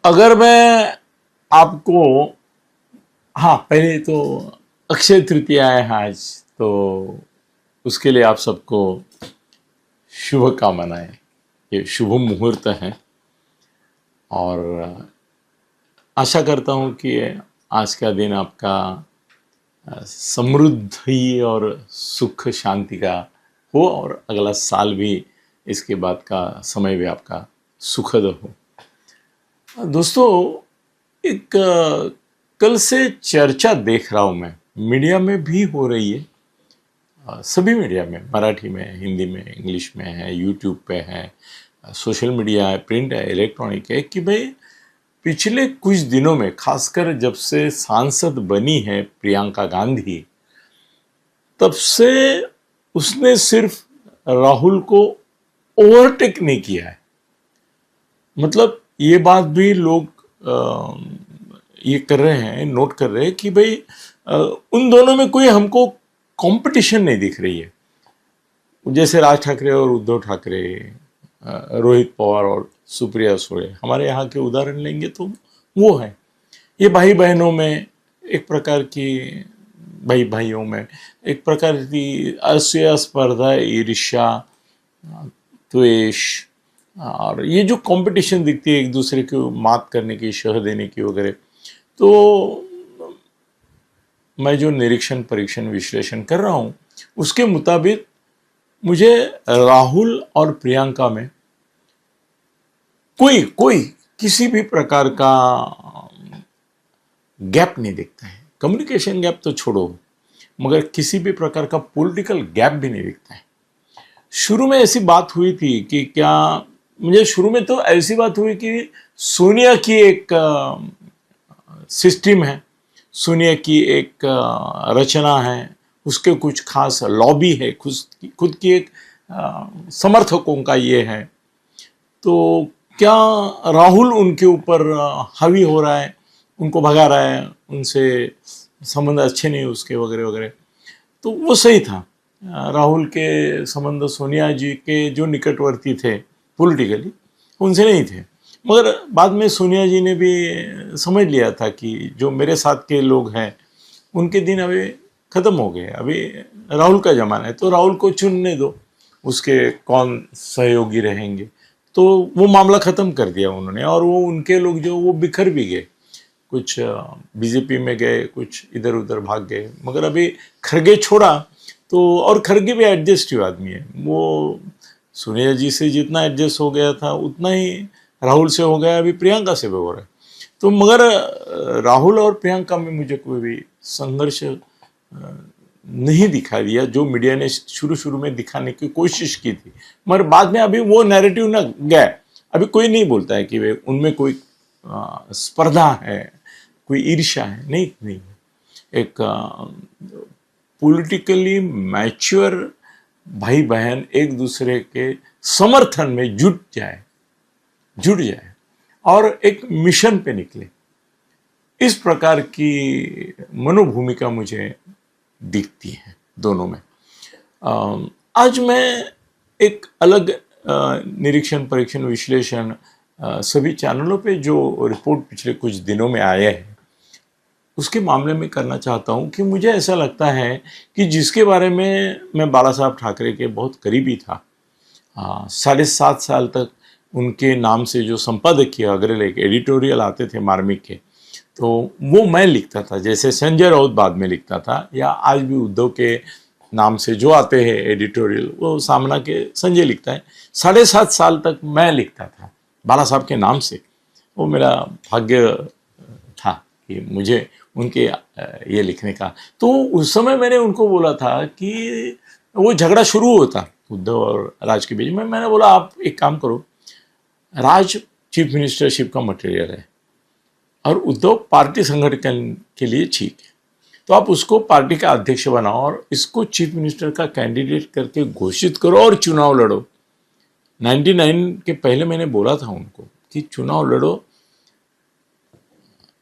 अगर मैं आपको, हाँ पहले तो अक्षय तृतीया है आज, तो उसके लिए आप सबको शुभकामनाएं। ये शुभ मुहूर्त है और आशा करता हूँ कि आज का दिन आपका समृद्धि और सुख शांति का हो और अगला साल भी, इसके बाद का समय भी आपका सुखद हो। दोस्तों, एक कल से चर्चा देख रहा हूँ मैं, मीडिया में भी हो रही है, सभी मीडिया में, मराठी में, हिंदी में, इंग्लिश में है, यूट्यूब पे है, सोशल मीडिया है, प्रिंट है, इलेक्ट्रॉनिक है, कि भाई पिछले कुछ दिनों में, खासकर जब से सांसद बनी है प्रियंका गांधी, तब से उसने सिर्फ राहुल को ओवरटेक नहीं किया है। मतलब ये बात भी लोग ये कर रहे हैं, नोट कर रहे हैं कि भाई उन दोनों में कोई हमको कंपटीशन नहीं दिख रही है। जैसे राज ठाकरे और उद्धव ठाकरे, रोहित पवार और सुप्रिया सुळे, हमारे यहाँ के उदाहरण लेंगे तो वो है। ये भाई बहनों में एक प्रकार की, भाई भाइयों में एक प्रकार की असूया, स्पर्धा, ईर्ष्या, द्वेष, और ये जो कंपटीशन दिखती है एक दूसरे को मात करने की, शह देने की वगैरह, तो मैं जो निरीक्षण, परीक्षण, विश्लेषण कर रहा हूँ उसके मुताबिक मुझे राहुल और प्रियंका में कोई कोई किसी भी प्रकार का गैप नहीं दिखता है। कम्युनिकेशन गैप तो छोड़ो, मगर किसी भी प्रकार का पॉलिटिकल गैप भी नहीं दिखता है। शुरू में ऐसी बात हुई थी कि क्या, मुझे शुरू में तो ऐसी बात हुई कि सोनिया की एक सिस्टम है, सोनिया की एक रचना है, उसके कुछ खास लॉबी है, खुद की एक समर्थकों का ये है, तो क्या राहुल उनके ऊपर हावी हो रहा है, उनको भगा रहा है, उनसे संबंध अच्छे नहीं उसके वगैरह वगैरह। तो वो सही था। राहुल के संबंध सोनिया जी के जो निकटवर्ती थे पॉलिटिकली, उनसे नहीं थे, मगर बाद में सोनिया जी ने भी समझ लिया था कि जो मेरे साथ के लोग हैं उनके दिन अभी ख़त्म हो गए, अभी राहुल का ज़माना है, तो राहुल को चुनने दो, उसके कौन सहयोगी रहेंगे। तो वो मामला ख़त्म कर दिया उन्होंने, और वो उनके लोग जो वो बिखर भी गए, कुछ बीजेपी में गए, कुछ इधर उधर भाग गए, मगर अभी खरगे छोड़ा तो, और खरगे भी एडजस्टिव आदमी है, वो सोनिया जी से जितना एडजस्ट हो गया था उतना ही राहुल से हो गया, अभी प्रियंका से भी हो रहा है। तो मगर राहुल और प्रियंका में मुझे कोई भी संघर्ष नहीं दिखा दिया जो मीडिया ने शुरू शुरू में दिखाने की कोशिश की थी, मगर बाद में अभी वो नैरेटिव ना गया। अभी कोई नहीं बोलता है कि वे उनमें कोई स्पर्धा है, कोई ईर्ष्या है, नहीं नहीं। एक पॉलिटिकली मैच्योर भाई बहन एक दूसरे के समर्थन में जुट जाए और एक मिशन पे निकले, इस प्रकार की मनोभूमिका मुझे दिखती है दोनों में। आज मैं एक अलग निरीक्षण, परीक्षण, विश्लेषण सभी चैनलों पे जो रिपोर्ट पिछले कुछ दिनों में आया है उसके मामले में करना चाहता हूँ कि मुझे ऐसा लगता है कि जिसके बारे में मैं बाला साहब ठाकरे के बहुत करीबी था, 7.5 साल तक उनके नाम से जो संपादकीय अग्रलेख, एडिटोरियल आते थे मार्मिक के, तो वो मैं लिखता था। जैसे संजय राउत बाद में लिखता था, या आज भी उद्धव के नाम से जो आते हैं एडिटोरियल, वो सामना के संजय लिखता है। 7.5 साल तक मैं लिखता था बाला साहब के नाम से। वो मेरा भाग्य था कि मुझे उनके ये लिखने का। तो उस समय मैंने उनको बोला था कि वो झगड़ा शुरू होता उद्धव और राज के बीच में, मैंने बोला आप एक काम करो, राज चीफ मिनिस्टरशिप का मटेरियल है और उद्धव पार्टी संगठन के लिए ठीक है, तो आप उसको पार्टी का अध्यक्ष बनाओ और इसको चीफ मिनिस्टर का कैंडिडेट करके घोषित करो और चुनाव लड़ो। 99 के पहले मैंने बोला था उनको कि चुनाव लड़ो,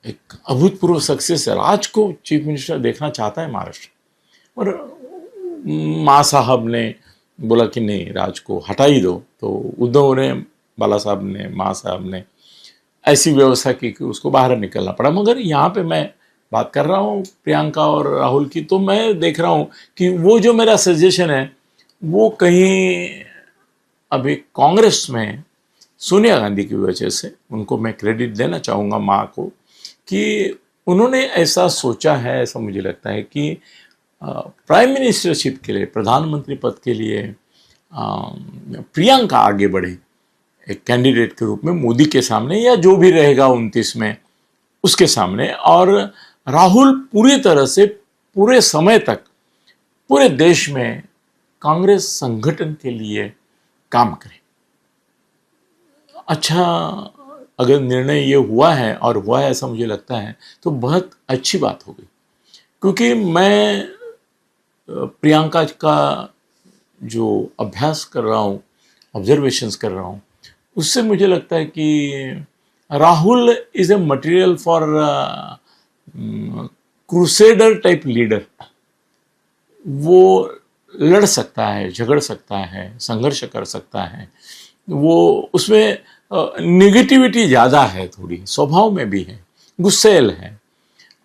एक अभूतपूर्व सक्सेस है। राज को चीफ मिनिस्टर देखना चाहता है महाराष्ट्र, और माँ साहब ने बोला कि नहीं, राज को हटा ही दो। तो उद्धव ने, बाला साहब ने, माँ साहब ने ऐसी व्यवस्था की कि उसको बाहर निकलना पड़ा। मगर यहाँ पे मैं बात कर रहा हूँ प्रियंका और राहुल की, तो मैं देख रहा हूँ कि वो जो मेरा सजेशन है वो कहीं अभी कांग्रेस में सोनिया गांधी की वजह से, उनको मैं क्रेडिट देना चाहूँगा माँ को, कि उन्होंने ऐसा सोचा है, ऐसा मुझे लगता है कि प्राइम मिनिस्टरशिप के लिए, प्रधानमंत्री पद के लिए प्रियंका आगे बढ़े एक कैंडिडेट के रूप में मोदी के सामने, या जो भी रहेगा 29 में उसके सामने, और राहुल पूरी तरह से पूरे समय तक पूरे देश में कांग्रेस संगठन के लिए काम करे। अच्छा, अगर निर्णय ये हुआ है और हुआ है ऐसा मुझे लगता है तो बहुत अच्छी बात हो गई, क्योंकि मैं प्रियंका का जो अभ्यास कर रहा हूँ, ऑब्जर्वेशंस कर रहा हूँ, उससे मुझे लगता है कि Rahul is a material for crusader type leader. वो लड़ सकता है, झगड़ सकता है, संघर्ष कर सकता है, वो उसमें नेगेटिविटी ज़्यादा है, थोड़ी स्वभाव में भी है, गुस्सैल है,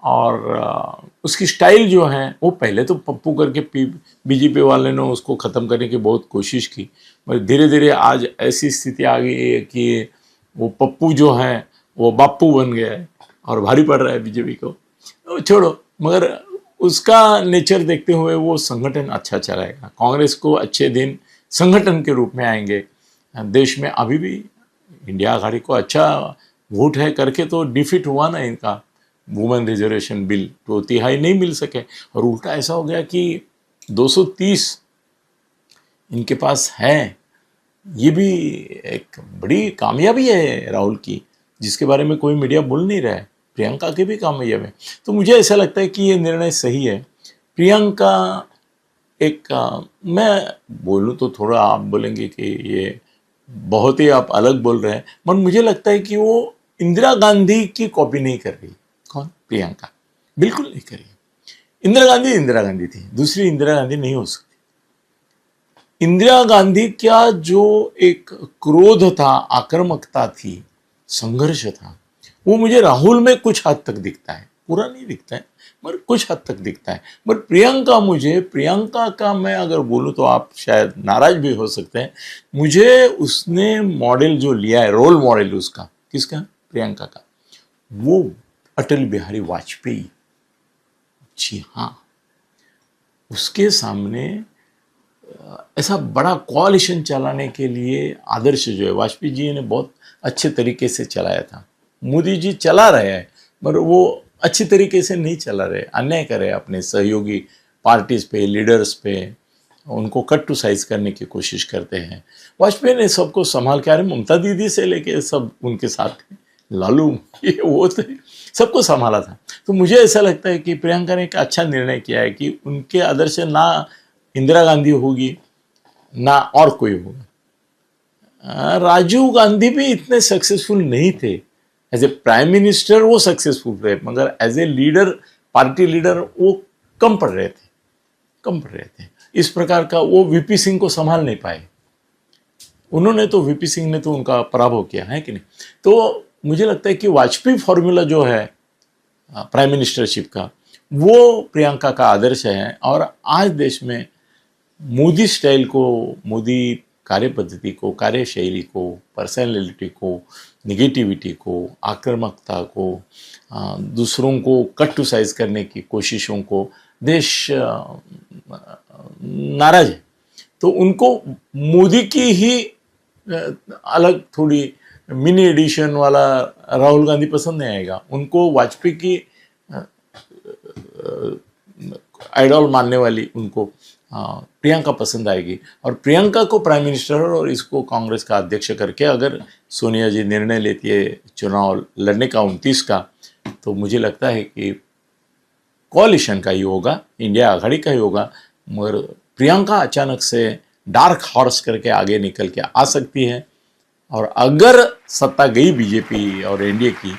और उसकी स्टाइल जो है वो पहले तो पप्पू करके बीजेपी वाले ने उसको ख़त्म करने की बहुत कोशिश की, मगर धीरे धीरे आज ऐसी स्थिति आ गई है कि वो पप्पू जो है वो बाप्पू बन गया है और भारी पड़ रहा है बीजेपी को। तो छोड़ो, मगर उसका नेचर देखते हुए वो संगठन अच्छा चलाएगा, कांग्रेस को अच्छे दिन संगठन के रूप में आएंगे। देश में अभी भी इंडिया आघाड़ी को अच्छा वोट है करके तो डिफीट हुआ ना इनका वुमेन रिजर्वेशन बिल, तो तिहाई नहीं मिल सके, और उल्टा ऐसा हो गया कि 230 इनके पास है। ये भी एक बड़ी कामयाबी है राहुल की, जिसके बारे में कोई मीडिया बोल नहीं रहा है। प्रियंका की भी कामयाबी है, तो मुझे ऐसा लगता है कि ये निर्णय सही है। प्रियंका एक मैं बोलूँ तो थोड़ा आप बोलेंगे कि ये बहुत ही आप अलग बोल रहे हैं, पर मुझे लगता है कि वो इंदिरा गांधी की कॉपी नहीं कर रही। कौन? प्रियंका बिल्कुल नहीं कर रही। इंदिरा गांधी थी, दूसरी इंदिरा गांधी नहीं हो सकती। इंदिरा गांधी का जो एक क्रोध था, आक्रामकता थी, संघर्ष था, वो मुझे राहुल में कुछ हद तक दिखता है, पूरा नहीं दिखता है मगर कुछ हद तक दिखता है। पर प्रियंका का मैं अगर बोलूँ तो आप शायद नाराज भी हो सकते हैं, मुझे उसने मॉडल जो लिया है, रोल मॉडल उसका, किसका? प्रियंका का, वो अटल बिहारी वाजपेयी। जी हाँ, उसके सामने ऐसा बड़ा कोalition चलाने के लिए आदर्श जो है वाजपेयी जी ने बहुत अच्छे तरीके से चलाया था। मोदी जी चला रहे हैं मगर वो अच्छी तरीके से नहीं चला रहे, अन्याय कर रहे अपने सहयोगी पार्टीज पे, लीडर्स पे, उनको कट टू साइज करने की कोशिश करते हैं। वाजपेयी ने सबको संभाल के, अरे ममता दीदी से लेके सब उनके साथ थे, लालू ये वो थे, सबको संभाला था। तो मुझे ऐसा लगता है कि प्रियंका ने एक अच्छा निर्णय किया है कि उनके आदर्श ना इंदिरा गांधी होगी ना और कोई होगा। राजीव गांधी भी इतने सक्सेसफुल नहीं थे, एज ए प्राइम मिनिस्टर वो सक्सेसफुल रहे, मगर as a leader, party leader वो कम पड़ रहे थे। इस प्रकार का वो वीपी सिंह को संभाल नहीं पाए। उन्होंने तो, वीपी सिंह ने तो उनका पराभव किया है कि नहीं। तो मुझे लगता है कि वाजपेयी फॉर्मूला जो है प्राइम मिनिस्टरशिप का, वो प्रियंका का आदर्श है। और आज देश में मोदी स्टाइल को, मोदी कार्य पद्धति को, कार्यशैली को, पर्सनैलिटी को, निगेटिविटी को, आक्रामकता को, दूसरों को कट टू साइज करने की कोशिशों को देश नाराज है। तो उनको मोदी की ही अलग थोड़ी मिनी एडिशन वाला राहुल गांधी पसंद नहीं आएगा, उनको वाजपेयी की आइडल मानने वाली उनको प्रियंका पसंद आएगी। और प्रियंका को प्राइम मिनिस्टर और इसको कांग्रेस का अध्यक्ष करके अगर सोनिया जी निर्णय लेती है चुनाव लड़ने का 29 का, तो मुझे लगता है कि कोalition का ही होगा, इंडिया आघाड़ी का ही होगा। मगर प्रियंका अचानक से डार्क हॉर्स करके आगे निकल के आ सकती है, और अगर सत्ता गई बीजेपी और एनडीए की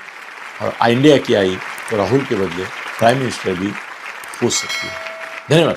और इंडिया की आई, तो राहुल के बदले प्राइम मिनिस्टर भी हो सकती है। धन्यवाद।